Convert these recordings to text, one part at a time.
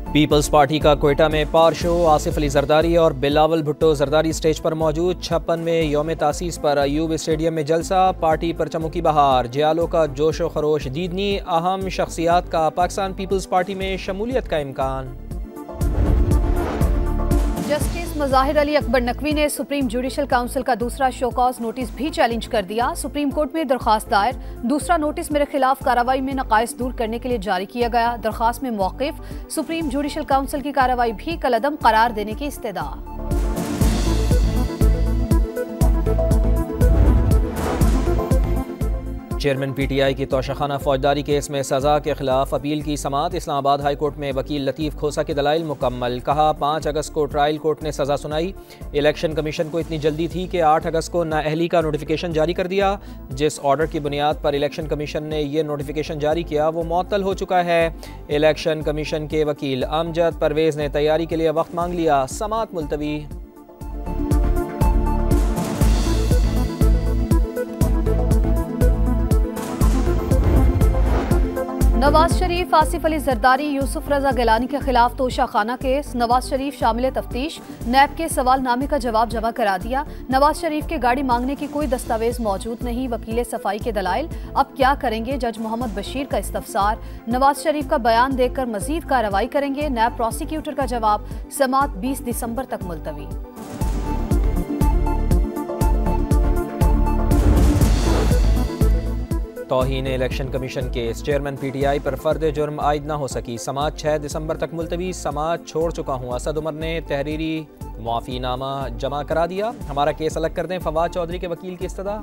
Peoples party का क्वेटा में पार show, Asif Ali Zardari और बिलावल भुट्टो जरदारी स्टेज पर मौजूद। 56वें यौम तासीस पर अयूब स्टेडियम में जलसा, पार्टी पर चमकी बहार, जियालो का जोशो खरोश दीदनी। अहम शख्सियात का पाकिस्तान पीपल्स पार्टी में शमूलियत का इम्कान। जस्टिस मुजाहिर अली अकबर नकवी ने सुप्रीम जुडिशल काउंसिल का दूसरा शोकॉज नोटिस भी चैलेंज कर दिया। सुप्रीम कोर्ट में दरखास्त दायर, दूसरा नोटिस मेरे खिलाफ कार्रवाई में नकाइस दूर करने के लिए जारी किया गया। दरखास्त में मौक़िफ, सुप्रीम जुडिशल काउंसिल की कार्रवाई भी कलअदम करार देने की इस्तदा। चेयरमैन पीटीआई की तोशाखाना फौजदारी केस में सजा के खिलाफ अपील की समाअत। इस्लामाबाद हाई कोर्ट में वकील लतीफ़ खोसा के दलाइल मुकम्मल। कहा 5 अगस्त को ट्रायल कोर्ट ने सजा सुनाई। इलेक्शन कमीशन को इतनी जल्दी थी कि 8 अगस्त को नाअहली का नोटिफिकेशन जारी कर दिया। जिस ऑर्डर की बुनियाद पर इलेक्शन कमीशन ने यह नोटिफिकेशन जारी किया वो मुअत्तल हो चुका है। इलेक्शन कमीशन के वकील अमजद परवेज़ ने तैयारी के लिए वक्त मांग लिया। समाअत मुलतवी। नवाज शरीफ, आसिफ अली जरदारी, यूसुफ रजा गिलानी के खिलाफ तोशाखाना केस। नवाज शरीफ शामिल तफ्तीश, नैब के सवालनामे का जवाब जमा करा दिया। नवाज शरीफ के गाड़ी मांगने की कोई दस्तावेज मौजूद नहीं, वकील सफाई के दलाइल। अब क्या करेंगे? जज मोहम्मद बशीर का इस्तफसार। नवाज शरीफ का बयान देखकर मजीद कार्रवाई करेंगे, नैब प्रोसिक्यूटर का जवाब। समाअत 20 दिसंबर तक मुलतवी। तौहीन election commission case, chairman PTI पर फर्द जुर्म आयद न हो सकी। समाअत 6 दिसंबर तक मुलतवी। समाअत छोड़ चुका हूँ, असद उमर ने तहरीरी मुआफ़ीनामा जमा करा दिया। हमारा केस अलग कर दें, फवाद चौधरी के वकील की इस्तदा।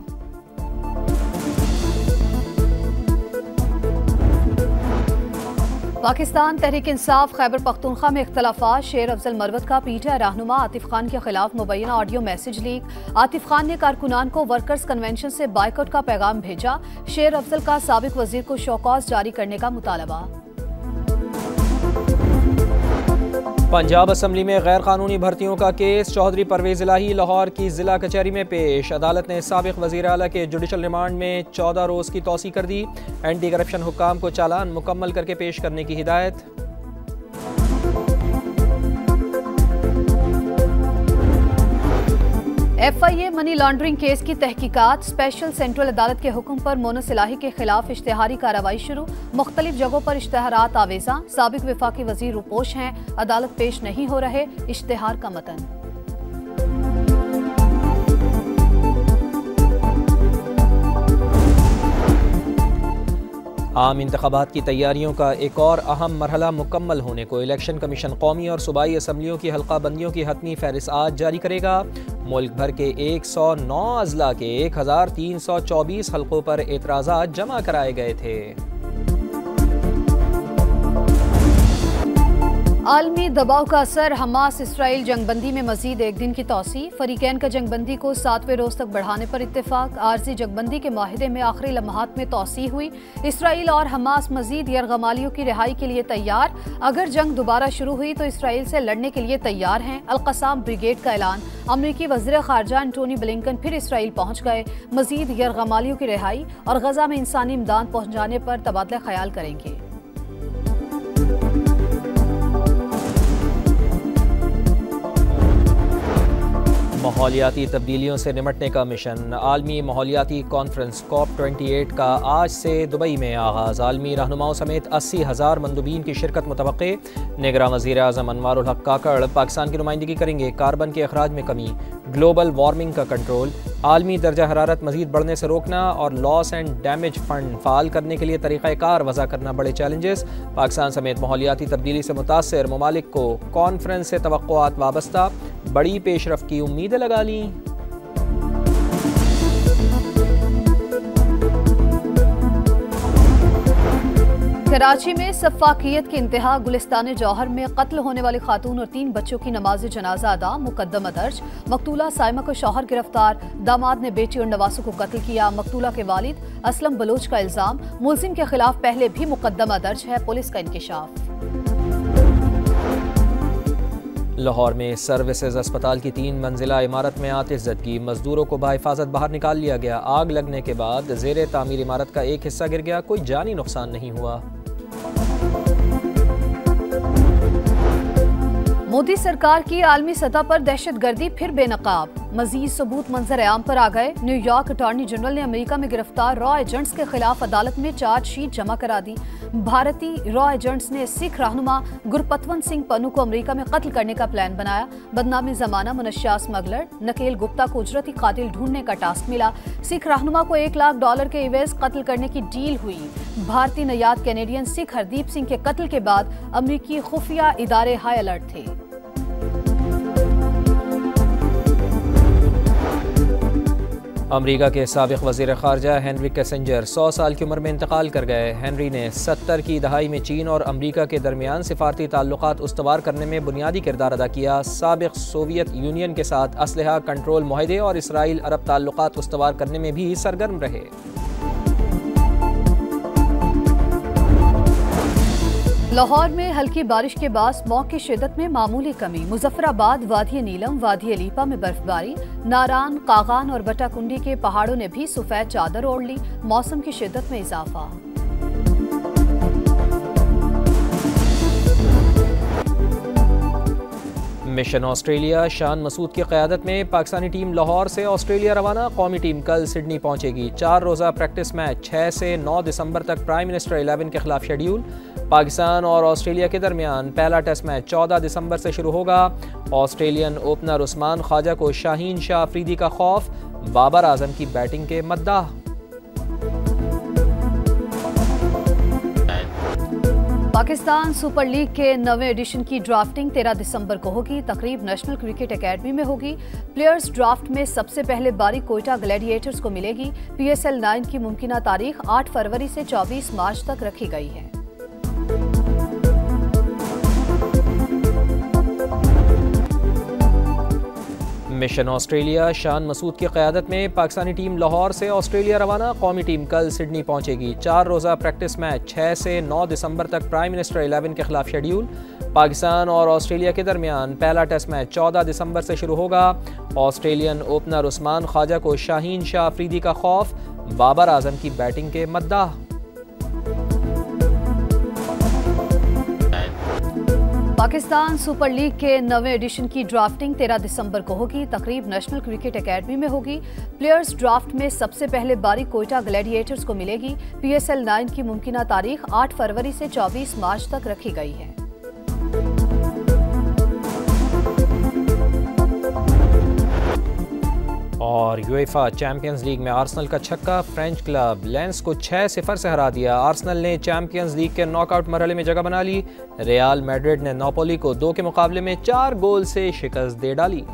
पाकिस्तान तहरीक इंसाफ खैबर पख्तूनख्वा में इख्तलाफात। शेर अफजल मरवत का पीटीआई रहनुमा आतिफ खान के खिलाफ मुबैना audio message leak. Atif Khan ने कारकुनान को वर्कर्स कन्वेंशन से बायकॉट का पैगाम भेजा। शेर अफजल का साबिक वजीर को शोकॉज जारी करने का मुतालबा। पंजाब असम्बली में गैर कानूनी भर्तियों का केस, चौधरी परवेज इलाही लाहौर की जिला कचहरी में पेश। अदालत ने साबिक वजीर आला के जुडिशल रिमांड में 14 रोज़ की तौसी कर दी। एंटी करप्शन हुक्काम को चालान मुकम्मल करके पेश करने की हिदायत। FIA मनी लॉन्ड्रिंग केस की तहकीकात। स्पेशल सेंट्रल अदालत के हुक्म पर मोनस इलाही के खिलाफ इश्तिहारी कार्रवाई शुरू। मुख्तलिफ जगहों पर इश्तिहारात आवेजा। साबिक वफाकी वजीर रुपोश हैं, अदालत पेश नहीं हो रहे। इश्तिहार का मतन। आम इंतखाबात की तैयारियों का एक और अहम मरहला मुकम्मल होने को इलेक्शन कमीशन कौमी और सूबाई असम्बलियों की हल्का बंदियों की हतमी फहरिस्त आज जारी करेगा। मुल्क भर के 109 अजला के 1324 हल्कों पर एतराज़ात जमा कराए गए थे। आलमी दबाव का असर, हमास इसराइल जंगबंदी में मजीद एक दिन की तौसी। फरीकैन का जंगबंदी को 7वें रोज तक बढ़ाने पर इत्तेफाक। आरजी जंगबंदी के माहिदे में आखिरी लम्हात में तौसी हुई। इसराइल और हमास मजीद यरगमालियों की रिहाई के लिए तैयार। अगर जंग दोबारा शुरू हुई तो इसराइल से लड़ने के लिए तैयार हैं। अल-क़साम ब्रिगेड का ऐलान। अमरीकी वज़ीर ख़ारजा एंटोनी ब्लिंकन फिर इसराइल पहुँच गए। मजीद यरगमालियों की रिहाई और गजा में इंसानी इमदाद पहुँचाने पर तबादला ख्याल करेंगे। माहौलियाती तब्दीलियों से निमटने का मिशन। आलमी माहौलियाती कॉन्फ्रेंस COP28 का आज से दुबई में आगाज़। आलमी रहनुमाओं समेत 80,000 मंदूबीन की शिरकत मुतवक्के। निगरान वज़ीर आज़म अनवारुल हक काकड़ पाकिस्तान की नुमाइंदगी करेंगे। कार्बन के अखराज में कमी, ग्लोबल वार्मिंग का कंट्रोल, आलमी दर्जा हरारत मजीद बढ़ने से रोकना और loss and damage fund fall करने के लिए तरीक़ाकार वज़ा करना बड़े चैलेंजेस। पाकिस्तान समेत माहौलियाती तब्दीली से मुतासर ममालिक को कॉन्फ्रेंस से तवक्कुआत वाबस्ता। बड़ी पेशरफ़्त की उम्मीदें लगा ली। कराची में सफ़ाकियत की इंतहा। गुलिस्तान जौहर में कत्ल होने वाली खातून और 3 बच्चों की नमाज जनाजा अदा। मुकदमा दर्ज। मकतूला साइमा को शौहर गिरफ्तार। दामाद ने बेटी और नवासों को कत्ल किया। मकतूला के वालिद असलम बलोच का इल्जाम। मुलजिम के खिलाफ पहले भी मुकदमा दर्ज है। पुलिस का इंकिशाफ। लाहौर में सर्विसेज अस्पताल की 3 मंजिला इमारत में आतिशज़दगी। मजदूरों को बाहिफाजत बाहर निकाल लिया गया। आग लगने के बाद ज़ेरे तामीर इमारत का एक हिस्सा गिर गया। कोई जानी नुकसान नहीं हुआ। मोदी सरकार की आलमी सतह पर दहशतगर्दी फिर बेनकाब, मजीद सबूत मंजर आम पर आ गए। न्यूयॉर्क अटॉर्नी जनरल ने अमेरिका में गिरफ्तार रॉ एजेंट्स के खिलाफ अदालत में चार्जशीट जमा करा दी। भारतीय रॉ एजेंट्स ने सिख रहनुमा गुरपतवंत सिंह पन्नू को अमेरिका में कत्ल करने का प्लान बनाया। बदनामी जमाना मुनश्शिया स्मगलर नकेल गुप्ता को उजरती कातिल ढूंढने का टास्क मिला। सिख रहनुमा को $1 लाख के एवज कत्ल करने की डील हुई। भारतीय नयाद कैनेडियन सिख हरदीप सिंह के कत्ल के बाद अमेरिकी खुफिया इदारे हाई अलर्ट थे। अमरीका के साबिक वज़ीर ख़ारजा हेनरी किसिंजर 100 साल की उम्र में इंतकाल कर गए। हेनरी ने 70 की दहाई में चीन और अमरीका के दरमियान सिफारती ताल्लुकात उस्तवार करने में बुनियादी किरदार अदा किया। साबिक सोवियत यूनियन के साथ असलहा कंट्रोल मुआहदे और इसराइल अरब ताल्लुकात उस्तवार करने में भी सरगर्म रहे। लाहौर में हल्की बारिश के बाद स्मॉग की शिद्दत में मामूली कमी। मुजफ्फराबाद, वादी नीलम, वादी लीपा में बर्फबारी। नारान, कागान और बटाकुंडी के पहाड़ों ने भी सफेद चादर ओढ़ ली। मौसम की शिद्दत में इजाफा। मिशन ऑस्ट्रेलिया शान मसूद की क़यादत में पाकिस्तानी टीम लाहौर से ऑस्ट्रेलिया रवाना। कौमी टीम कल सिडनी पहुंचेगी। 4 रोज़ा प्रैक्टिस मैच 6 से 9 दिसंबर तक प्राइम मिनिस्टर 11 के खिलाफ शेड्यूल। पाकिस्तान और ऑस्ट्रेलिया के दरमियान पहला टेस्ट मैच 14 दिसंबर से शुरू होगा। ऑस्ट्रेलियन ओपनर उस्मान ख्वाजा को शाहीन शाह अफरीदी का खौफ, बाबर आजम की बैटिंग के मद्दाह। पाकिस्तान सुपर लीग के 9वें एडिशन की ड्राफ्टिंग 13 दिसंबर को होगी। तकरीब नेशनल क्रिकेट एकेडमी में होगी। प्लेयर्स ड्राफ्ट में सबसे पहले बारी कोयटा ग्लैडिएटर्स को मिलेगी। PSL 9 की मुमकिना तारीख 8 फरवरी से 24 मार्च तक रखी गई है। मिशन ऑस्ट्रेलिया शान मसूद की क़यादत में पाकिस्तानी टीम लाहौर से ऑस्ट्रेलिया रवाना। कौमी टीम कल सिडनी पहुंचेगी। 4 रोज़ा प्रैक्टिस मैच 6 से 9 दिसंबर तक प्राइम मिनिस्टर 11 के खिलाफ शेड्यूल। पाकिस्तान और ऑस्ट्रेलिया के दरमियान पहला टेस्ट मैच 14 दिसंबर से शुरू होगा। ऑस्ट्रेलियन ओपनर उस्मान ख्वाजा को शाहीन शाह अफरीदी का खौफ, बाबर आजम की बैटिंग के मद्दाह। पाकिस्तान सुपर लीग के 9वें एडिशन की ड्राफ्टिंग 13 दिसंबर को होगी। तकरीब नेशनल क्रिकेट एकेडमी में होगी। प्लेयर्स ड्राफ्ट में सबसे पहले बारी कोयटा ग्लैडिएटर्स को मिलेगी। PSL 9 की मुमकिना तारीख 8 फरवरी से 24 मार्च तक रखी गई है। और यूएफा चैंपियंस लीग में आर्सेनल का छक्का, फ्रेंच क्लब लेंस को 6-0 से हरा दिया। आर्सेनल ने चैंपियंस लीग के नॉकआउट मरहले में जगह बना ली। रियल मैड्रिड ने नापोली को 2 के मुकाबले में 4 गोल से शिकस्त दे डाली।